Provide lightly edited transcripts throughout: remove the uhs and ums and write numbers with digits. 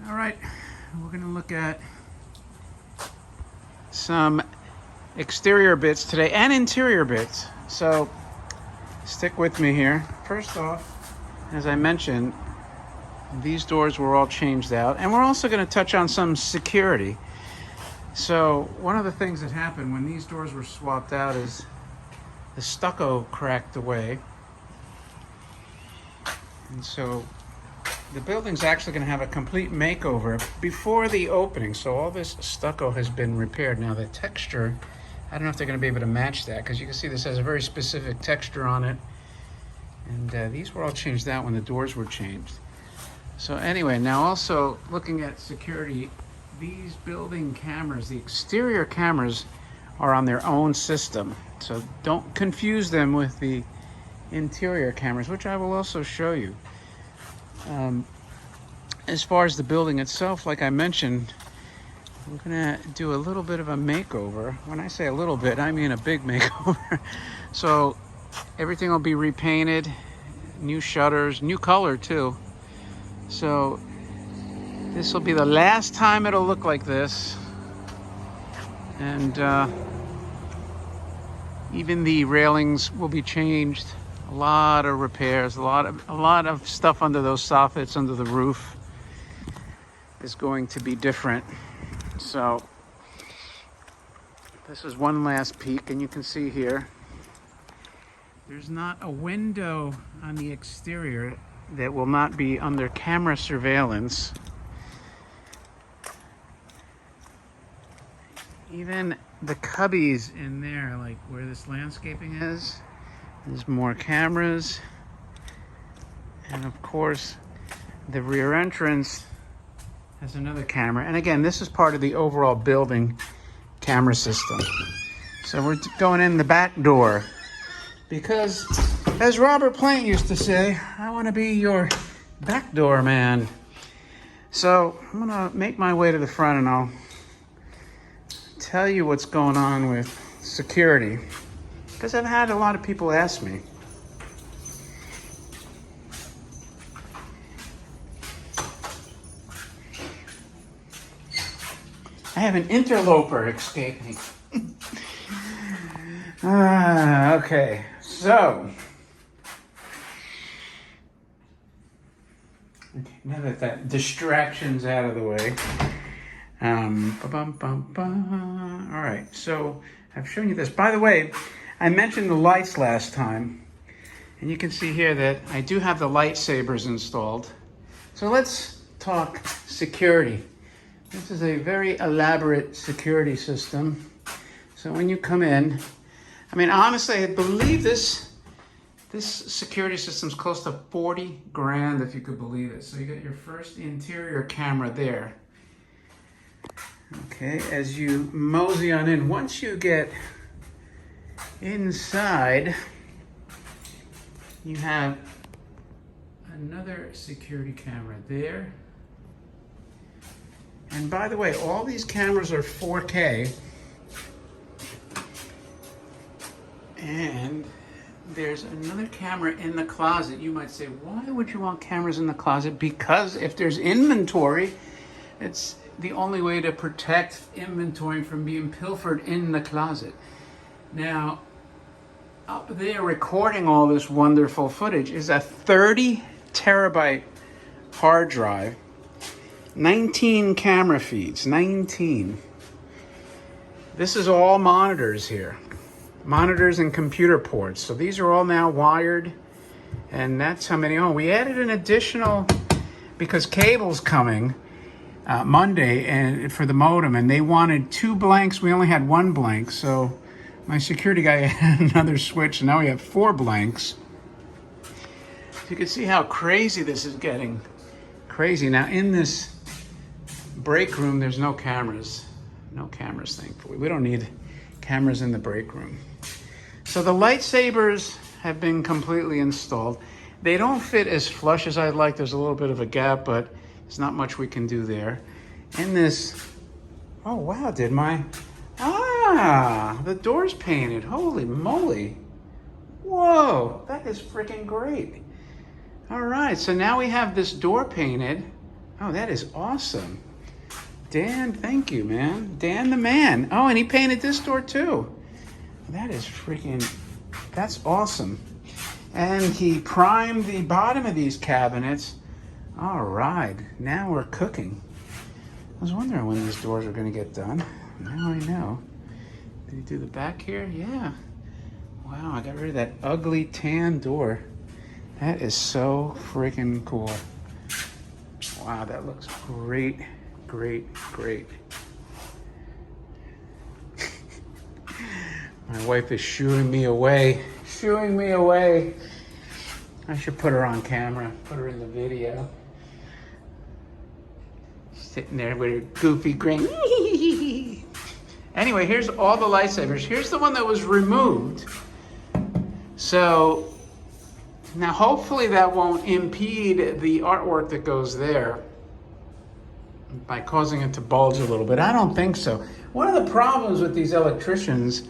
All right, we're gonna look at some exterior bits today and interior bits. So stick with me here. First off, as I mentioned, these doors were all changed out, and we're also going to touch on some security. So one of the things that happened when these doors were swapped out is the stucco cracked away, and so the building's actually going to have a complete makeover before the opening. So all this stucco has been repaired. Now the texture, I don't know if they're going to be able to match that, because you can see this has a very specific texture on it, and these were all changed out when the doors were changed. So anyway, now also looking at security, these building cameras, the exterior cameras, are on their own system. So don't confuse them with the interior cameras, which I will also show you. As far as the building itself, like I mentioned, we're gonna do a little bit of a makeover. When I say a little bit, I mean a big makeover. So everything will be repainted, new shutters, new color too. So this will be the last time it'll look like this, and even the railings will be changed. A lot of repairs, a lot of stuff under those soffits, under the roof, is going to be different. So this is one last peek, and you can see here there's not a window on the exterior that will not be under camera surveillance. Even the cubbies in there, like where this landscaping is, there's more cameras. And of course, the rear entrance has another camera. And again, this is part of the overall building camera system. So we're going in the back door, because as Robert Plant used to say, I want to be your backdoor man. So I'm gonna make my way to the front, and I'll tell you what's going on with security, because I've had a lot of people ask me. I have an interloper escaping. Okay, so now that distraction's out of the way. All right, so I've shown you this. By the way, I mentioned the lights last time, and you can see here that I do have the lightsabers installed. So let's talk security. This is a very elaborate security system. So when you come in, I mean, honestly, I believe this security system's close to 40 grand, if you could believe it. So you got your first interior camera there. Okay, as you mosey on in, once you get inside, you have another security camera there. And by the way, all these cameras are 4K. And there's another camera in the closet. You might say, why would you want cameras in the closet? Because if there's inventory, it's the only way to protect inventory from being pilfered in the closet. Now, up there recording all this wonderful footage is a 30 terabyte hard drive, 19 camera feeds, 19. This is all monitors here. Monitors and computer ports. So these are all now wired, and that's how many. Oh, we added an additional, because cable's coming Monday and for the modem, and they wanted 2 blanks. We only had 1 blank, so my security guy had another switch, and now we have 4 blanks. So you can see how crazy this is getting. Crazy. Now in this break room, there's no cameras. No cameras, thankfully. We don't need cameras in the break room. So the lightsabers have been completely installed. They don't fit as flush as I'd like. There's a little bit of a gap, but there's not much we can do there. In this, oh wow, the door's painted. Holy moly. Whoa, that is freaking great. All right, so now we have this door painted. Oh, that is awesome. Dan, thank you, man. Dan the man. Oh, and he painted this door too. That is freaking, that's awesome. And he primed the bottom of these cabinets. All right, now we're cooking. I was wondering when these doors are gonna get done. Now I know. Did he do the back here? Yeah. Wow, I got rid of that ugly tan door. That is so freaking cool. Wow, that looks great, great, great. My wife is shooing me away. Shooing me away. I should put her on camera, put her in the video. Sitting there with her goofy grin. Anyway, here's all the lightsabers. Here's the one that was removed. So now hopefully that won't impede the artwork that goes there by causing it to bulge a little bit. I don't think so. One of the problems with these electricians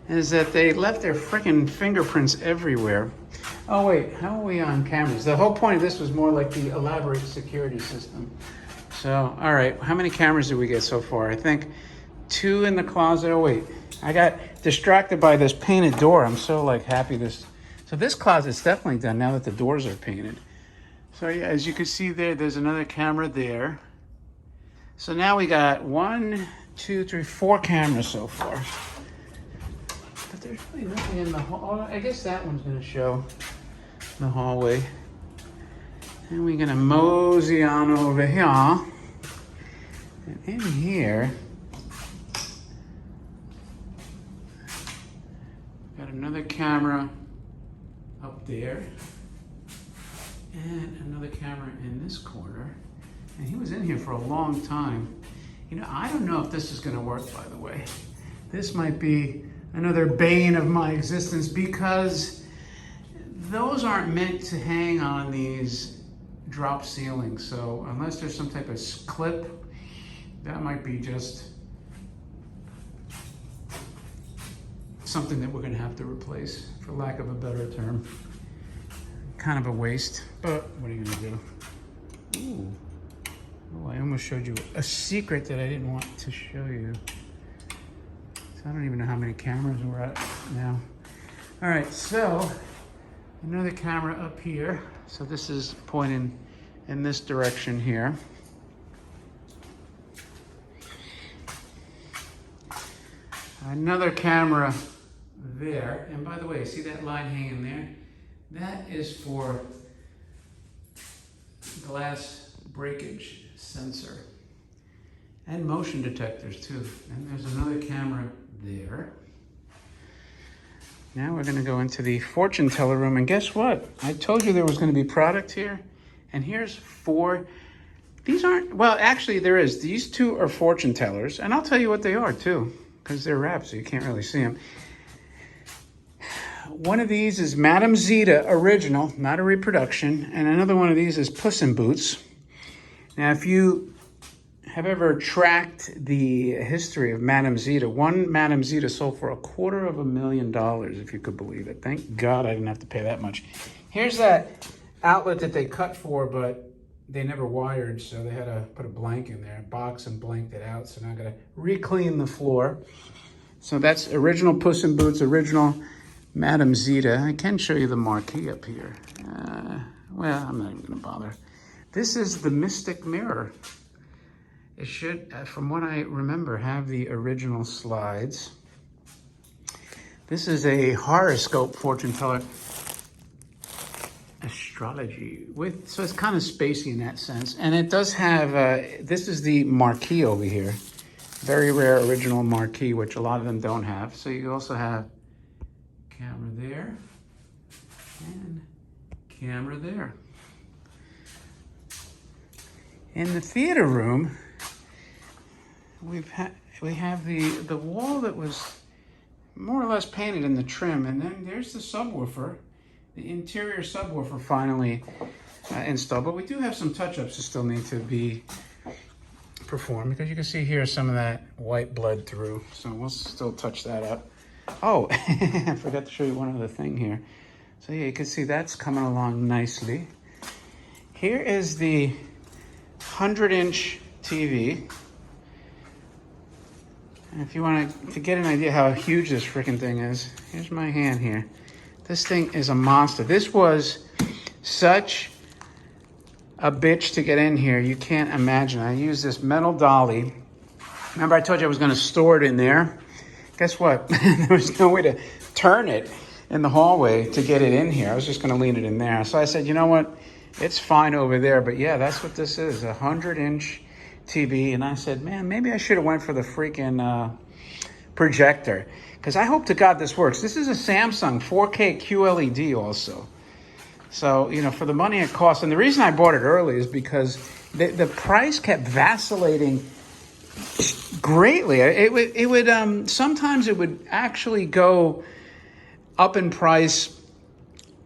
is that they left their freaking fingerprints everywhere. Oh wait, how are we on cameras? The whole point of this was more like the elaborate security system. So, all right, how many cameras did we get so far? I think 2 in the closet. Oh wait, I got distracted by this painted door. I'm so like happy this. So this closet's definitely done now that the doors are painted. So yeah, as you can see there, there's another camera there. So now we got 1, 2, 3, 4 cameras so far. But there's really nothing in the hall. Oh, I guess that one's gonna show the hallway. And we're gonna mosey on over here. And in here, got another camera up there. And another camera in this corner. And he was in here for a long time. You know, I don't know if this is gonna work, by the way. This might be another bane of my existence because those aren't meant to hang on these drop ceilings. So unless there's some type of clip, that might be just something that we're gonna have to replace, for lack of a better term. Kind of a waste, but what are you gonna do? Ooh. Oh, I almost showed you a secret that I didn't want to show you. So I don't even know how many cameras we're at now. All right, so another camera up here. So this is pointing in this direction here. Another camera there. And by the way, see that line hanging there? That is for glass breakage sensor and motion detectors too. And there's another camera there. Now we're gonna go into the fortune teller room, and guess what? I told you there was gonna be product here, and here's 4. These aren't, well, actually there is. These 2 are fortune tellers, and I'll tell you what they are too, because they're wrapped so you can't really see them. One of these is Madame Zeta original, not a reproduction, and another one of these is Puss in Boots. Now, if you have ever tracked the history of Madame Zeta, one Madame Zeta sold for $250,000, if you could believe it. Thank God I didn't have to pay that much. Here's that outlet that they cut for, but they never wired, so they had to put a blank in there, box and blanked it out. So now I gotta re-clean the floor. So that's original Puss in Boots, original Madame Zeta. I can show you the marquee up here. Well, I'm not even gonna bother. This is the Mystic Mirror. It should, from what I remember, have the original slides. This is a horoscope fortune teller. Astrology with, so it's kind of spacey in that sense. And it does have, this is the marquee over here. Very rare original marquee, which a lot of them don't have. So you also have camera there and camera there. In the theater room, we have the wall that was more or less painted in the trim, and then there's the subwoofer, the interior subwoofer finally installed. But we do have some touch-ups that still need to be performed, because you can see here some of that white bled through, so we'll still touch that up. Oh, I forgot to show you one other thing here. So yeah, you can see that's coming along nicely. Here is the 100-inch TV. And if you want to get an idea how huge this freaking thing is, here's my hand here. This thing is a monster. This was such a bitch to get in here. You can't imagine. I used this metal dolly. Remember I told you I was going to store it in there? Guess what? There was no way to turn it in the hallway to get it in here. I was just going to lean it in there. So I said, you know what? It's fine over there. But yeah, that's what this is, a 100-inch TV. And I said, man, maybe I should have went for the freaking projector. Because I hope to God this works. This is a Samsung 4K QLED also. So, you know, for the money it costs. And the reason I bought it early is because the price kept vacillating greatly. It would sometimes it would actually go up in price.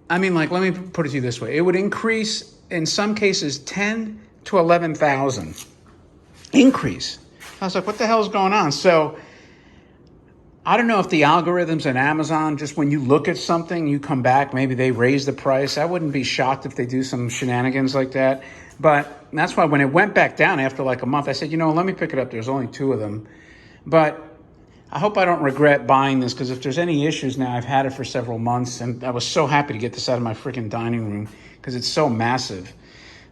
I mean, like, let me put it to you this way. It would increase in some cases 10 to 11,000 increase. I was like, what the hell is going on? So I don't know if the algorithms on Amazon, just when you look at something, you come back, maybe they raise the price. I wouldn't be shocked if they do some shenanigans like that. But that's why when it went back down after like a month, I said, you know, let me pick it up. There's only 2 of them. But I hope I don't regret buying this, because if there's any issues now, I've had it for several months, and I was so happy to get this out of my freaking dining room because it's so massive.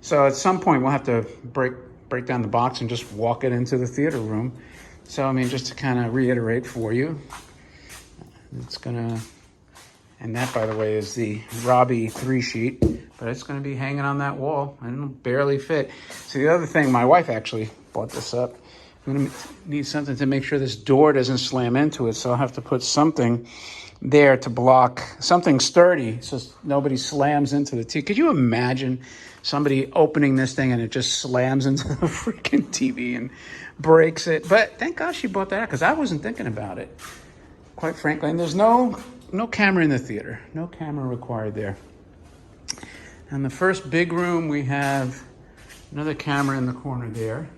So at some point, we'll have to break down the box and just walk it into the theater room. So, I mean, just to kind of reiterate for you, it's going to, and that, by the way, is the Robbie 3-sheet, but it's going to be hanging on that wall, and it'll barely fit. So the other thing, my wife actually bought this up. I'm going to need something to make sure this door doesn't slam into it, so I'll have to put something there to block, something sturdy, so nobody slams into the TV. Could you imagine somebody opening this thing and it just slams into the freaking TV and breaks it? But thank God she bought that out, because I wasn't thinking about it, quite frankly. And there's no camera in the theater, no camera required there. And the first big room, we have another camera in the corner there.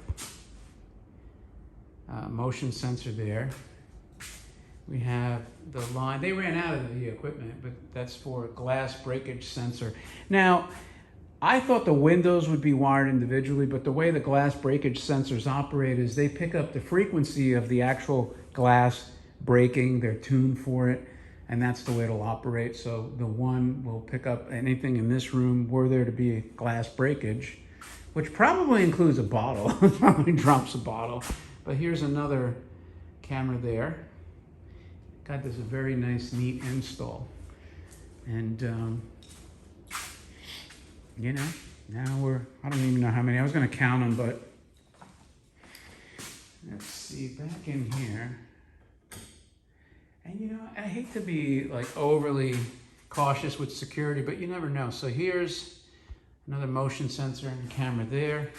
Motion sensor there. We have the line. They ran out of the equipment, but that's for glass breakage sensor. Now, I thought the windows would be wired individually, but the way the glass breakage sensors operate is they pick up the frequency of the actual glass breaking. They're tuned for it, and that's the way it'll operate. So the one will pick up anything in this room were there to be glass breakage, which probably includes a bottle. Probably drops a bottle. But here's another camera there. God, this is a very nice, neat install. And, you know, now I don't even know how many. I was going to count them, but let's see, back in here. And, you know, I hate to be, like, overly cautious with security, but you never know. So here's another motion sensor and camera there.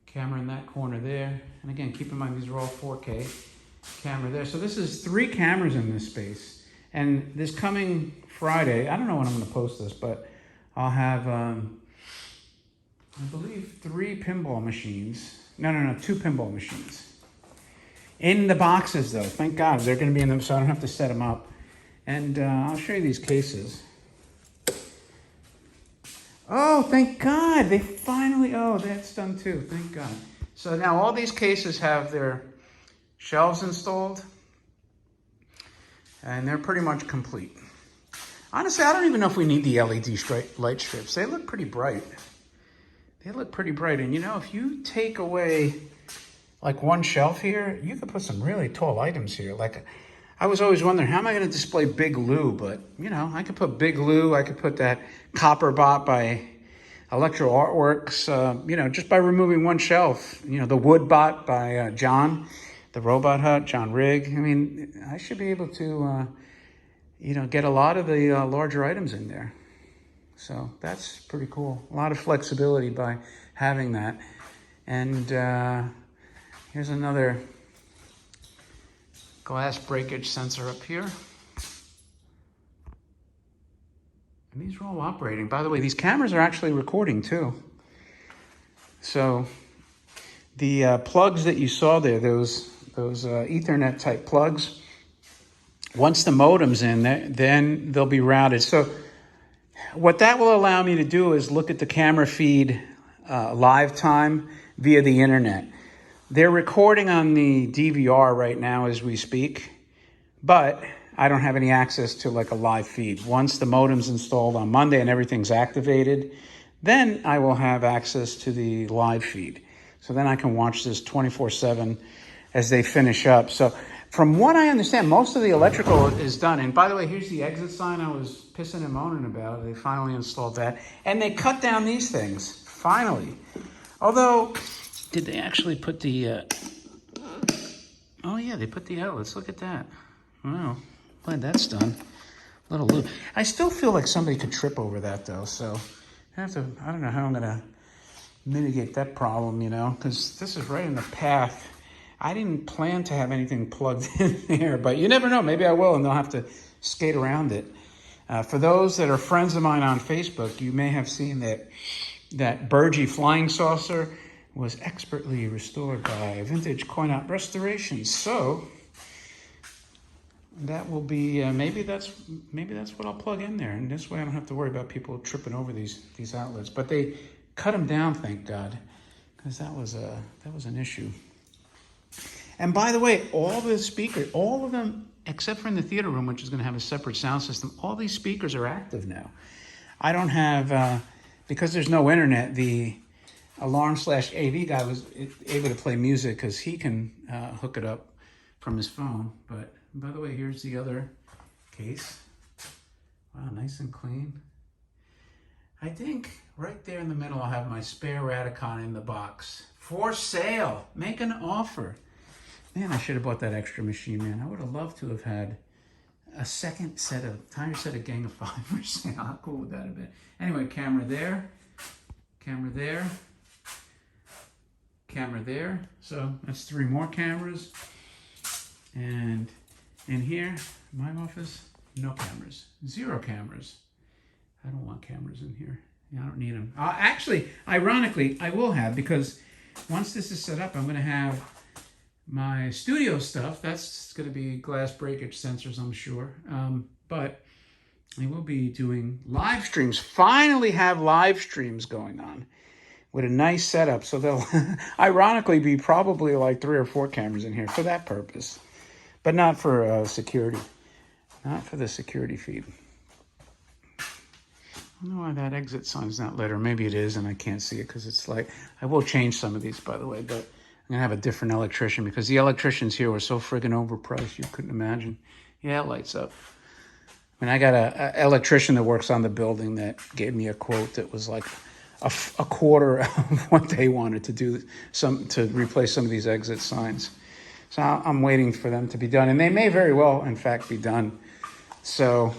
Camera in that corner there. And again, keep in mind, these are all 4K. Camera there. So this is 3 cameras in this space. And this coming Friday, I don't know when I'm going to post this, but I'll have, I believe, 3 pinball machines. No, 2 pinball machines. In the boxes, though. Thank God. They're going to be in them, so I don't have to set them up. And I'll show you these cases. Oh, thank God. They finally, that's done too. Thank God. So now all these cases have their shelves installed, and they're pretty much complete. Honestly, I don't even know if we need the LED light strips. They look pretty bright. They look pretty bright. And you know, if you take away like one shelf here, you could put some really tall items here. Like, I was always wondering, how am I going to display Big Lou? But, you know, I could put Big Lou. I could put that Copper Bot by Electro Artworks, you know, just by removing one shelf. You know, the Wood Bot by John, the Robot Hut, John Rigg. I mean, I should be able to, you know, get a lot of the larger items in there. So that's pretty cool. A lot of flexibility by having that. And here's another glass breakage sensor up here. And these are all operating. By the way, these cameras are actually recording too. So the plugs that you saw there, those Ethernet type plugs, once the modem's in, then they'll be routed. So what that will allow me to do is look at the camera feed live time. via the internet. They're recording on the DVR right now as we speak, but I don't have any access to like a live feed. Once the modem's installed on Monday and everything's activated, then I will have access to the live feed. So then I can watch this 24/7 as they finish up. So from what I understand, most of the electrical is done. And by the way, here's the exit sign I was pissing and moaning about. They finally installed that. And they cut down these things, finally. Although, did they actually put the... Oh yeah, they put the outlets. Look at that. Wow, glad that's done. Little loop. I still feel like somebody could trip over that though, so I don't know how I'm gonna mitigate that problem, you know, because this is right in the path. I didn't plan to have anything plugged in there, but you never know. Maybe I will, and they'll have to skate around it. For those that are friends of mine on Facebook, you may have seen that Breakage flying saucer was expertly restored by Vintage Coin Op Restorations. So that will be maybe that's what I'll plug in there, and this way I don't have to worry about people tripping over these outlets. But they cut them down, thank God, because that was an issue. And by the way, all the speakers, all of them, except for in the theater room, which is going to have a separate sound system, all these speakers are active now. I don't have, because there's no internet, the alarm/AV guy was able to play music because he can hook it up from his phone. But by the way, here's the other case. Wow, nice and clean. I think right there in the middle I'll have my spare Radicon in the box. For sale. Make an offer. Man, I should have bought that extra machine, man. I would have loved to have had a second entire set of Gang of Five for sale. How cool would that have been? Anyway, camera there. Camera there. Camera there. So that's 3 more cameras. And in here, my office, no cameras. 0 cameras. I don't want cameras in here. I don't need them. Actually, ironically, I will have, because once this is set up, I'm going to have my studio stuff. That's going to be glass breakage sensors, I'm sure. But I will be doing live streams. Finally have live streams going on with a nice setup. So there'll ironically be probably like 3 or 4 cameras in here for that purpose. But not for security. Not for the security feed. I don't know why that exit sign's not lit, or maybe it is and I can't see it because it's like, I will change some of these, by the way, but I'm going to have a different electrician because the electricians here were so friggin' overpriced, you couldn't imagine. Yeah, it lights up. I mean, I got an electrician that works on the building that gave me a quote that was like a quarter of what they wanted to do to replace some of these exit signs. So I'm waiting for them to be done, and they may very well, in fact, be done. So...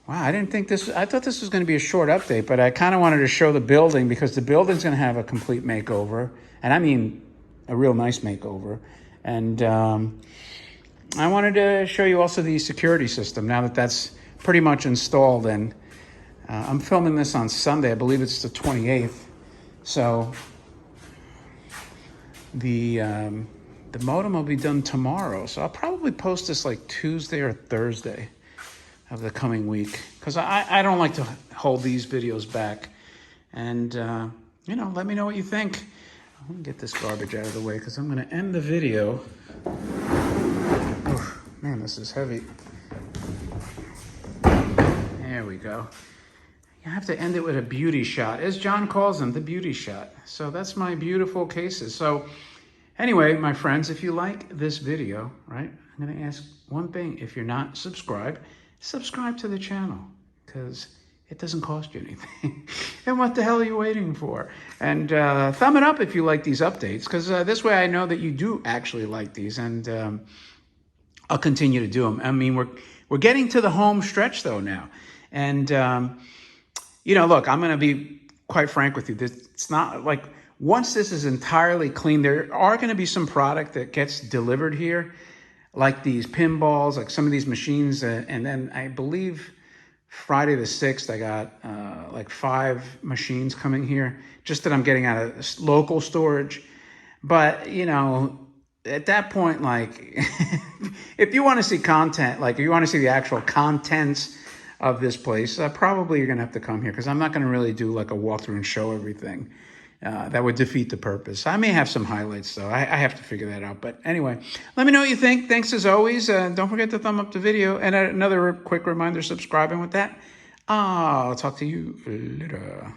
wow, I didn't think this, I thought this was going to be a short update, but I kind of wanted to show the building because the building's going to have a complete makeover. And I mean a real nice makeover. And I wanted to show you also the security system now that that's pretty much installed. And I'm filming this on Sunday. I believe it's the 28th. So the modem will be done tomorrow. So I'll probably post this like Tuesday or Thursday of the coming week, because I don't like to hold these videos back. And, you know, let me know what you think. I'm going to get this garbage out of the way because I'm going to end the video. Oh, man, this is heavy. There we go. You have to end it with a beauty shot, as John calls them, the beauty shot. So that's my beautiful cases. So anyway, my friends, if you like this video, right, I'm going to ask one thing. If you're not subscribed to the channel, because it doesn't cost you anything. And what the hell are you waiting for? And thumb it up if you like these updates, because this way I know that you do actually like these, and I'll continue to do them. I mean, we're getting to the home stretch though now. And, you know, look, I'm going to be quite frank with you. It's not like, once this is entirely clean, there are going to be some product that gets delivered here, like these pinballs, like some of these machines. And then I believe Friday the 6th, I got like 5 machines coming here, just that I'm getting out of local storage. But, you know, at that point, like, if you want to see content, like if you want to see the actual contents of this place, probably you're going to have to come here, because I'm not going to really do like a walkthrough and show everything. that would defeat the purpose. I may have some highlights, though. I have to figure that out. But anyway, let me know what you think. Thanks as always. Don't forget to thumb up the video. And another quick reminder, subscribing with that. I'll talk to you later.